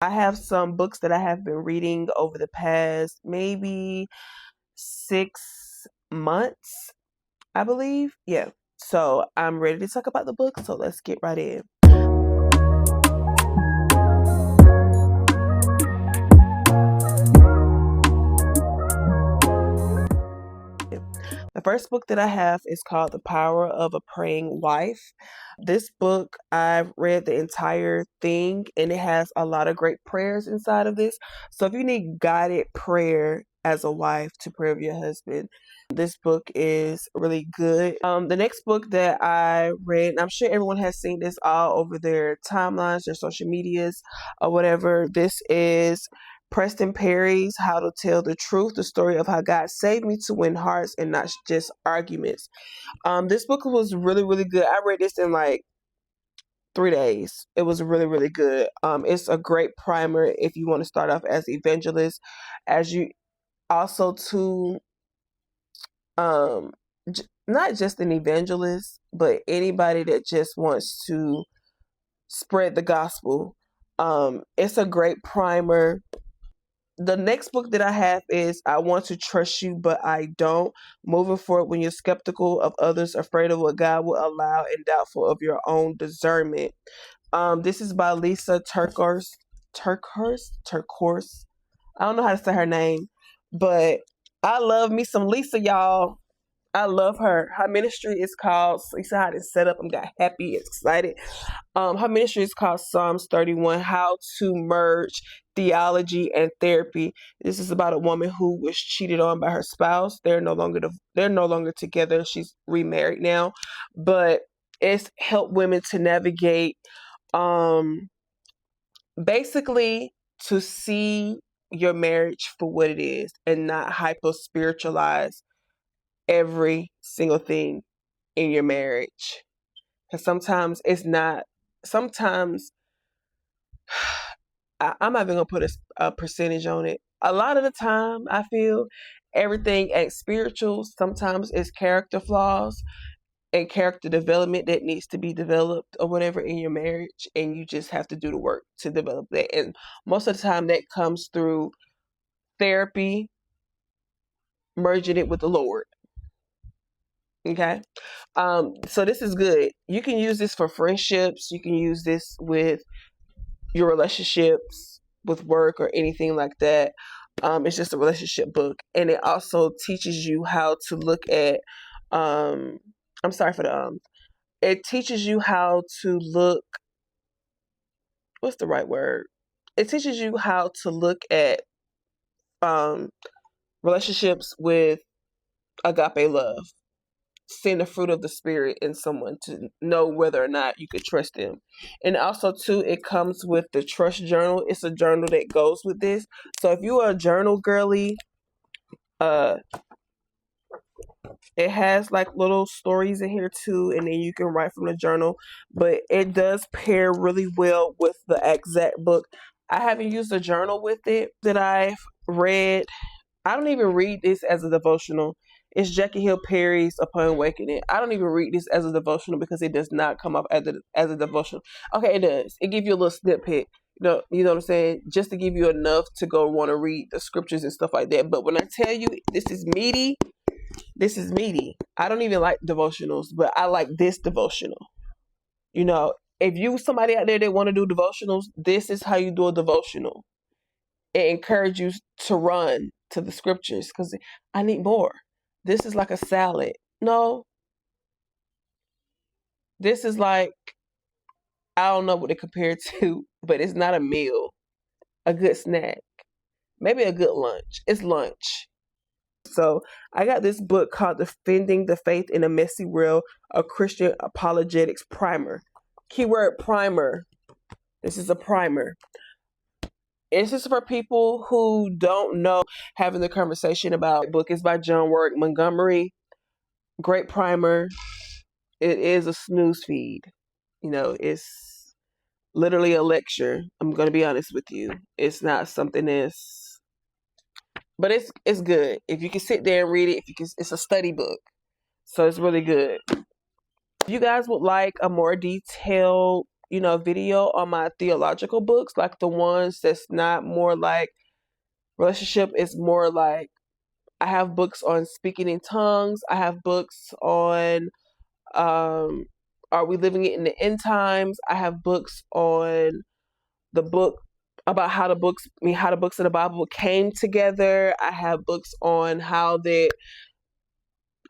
I have some books that I have been reading over the past maybe 6 months, I believe. Yeah. So I'm ready to talk about the book. So let's get right in. The first book that I have is called The Power of a Praying Wife. This book, I've read the entire thing and it has a lot of great prayers inside of this. So if you need guided prayer as a wife to pray with your husband, this book is really good. The next book that I read, and I'm sure everyone has seen this all over their timelines, their social medias, or whatever. This is Preston Perry's How to Tell the Truth, the story of how God saved me to win hearts and not just arguments. This book was really, really good. I read this in like 3 days. It was really, really good. It's a great primer if you want to start off as evangelist, as you also to not just an evangelist, but anybody that just wants to spread the gospel. It's a great primer. The next book that I have is I Want to Trust You, But I Don't. Moving forward when you're skeptical of others, afraid of what God will allow, and doubtful of your own discernment. This is by Lisa Turkhorst. I don't know how to say her name, but I love me some Lisa, y'all. I love her. Her ministry is called, you saw how it's set up. I'm got happy, excited. Her ministry is called Psalms 31, How to Merge Theology and Therapy. This is about a woman who was cheated on by her spouse. They're no longer together. She's remarried now, but it's helped women to navigate, basically to see your marriage for what it is and not hyper spiritualize every single thing in your marriage. Because sometimes it's not, sometimes I'm not even going to put a percentage on it. A lot of the time, I feel everything ain't spiritual. Sometimes it's character flaws and character development that needs to be developed or whatever in your marriage. And you just have to do the work to develop that. And most of the time, that comes through therapy, merging it with the Lord. Okay. So this is good. You can use this for friendships. You can use this with your relationships, with work or anything like that. It's just a relationship book. And it also teaches you how to look at, I'm sorry for the, it teaches you how to look, what's the right word? It teaches you how to look at, um, relationships with agape love, seeing the fruit of the spirit in someone to know whether or not you could trust them. And also too, it comes with the trust journal. It's a journal that goes with this. So if you are a journal girly, uh it has like little stories in here too, and then you can write from the journal. But it does pair really well with the exact book. I haven't used a journal with it that I've read. I don't even read this as a devotional. It's Jackie Hill Perry's Upon Awakening. I don't even read this as a devotional because it does not come up as a devotional. Okay, it does. It gives you a little snippet. You know what I'm saying? Just to give you enough to go want to read the scriptures and stuff like that. But when I tell you this is meaty, this is meaty. I don't even like devotionals, but I like this devotional. You know, if you somebody out there that want to do devotionals, this is how you do a devotional. It encourages you to run to the scriptures because I need more. This is like a salad. No, this is like, I don't know what it compared to, but it's not a meal. A good snack. Maybe a good lunch. It's lunch. So I got this book called Defending the Faith in a Messy World, a Christian Apologetics Primer. Keyword primer. This is a primer. It's just for people who don't know, having the conversation about the book. Is by John Warwick Montgomery. Great primer. It is a snooze feed. It's literally a lecture. I'm going to be honest with you. It's not something that's, but it's good. If you can sit there and read it, it's a study book. So it's really good. If you guys would like a more detailed video on my theological books, like the ones that's not more like relationship, is more like I have books on speaking in tongues. I have books on um, are we living it in the end times? I have books on the book about how the books of the Bible came together. I have books on how that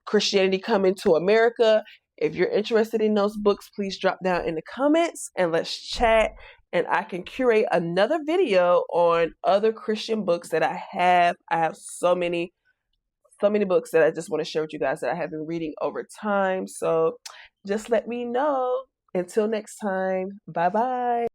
Christianity come into America. If you're interested in those books, please drop down in the comments and let's chat. And I can curate another video on other Christian books that I have. I have so many books that I just want to share with you guys that I have been reading over time. So just let me know. Until next time, bye bye.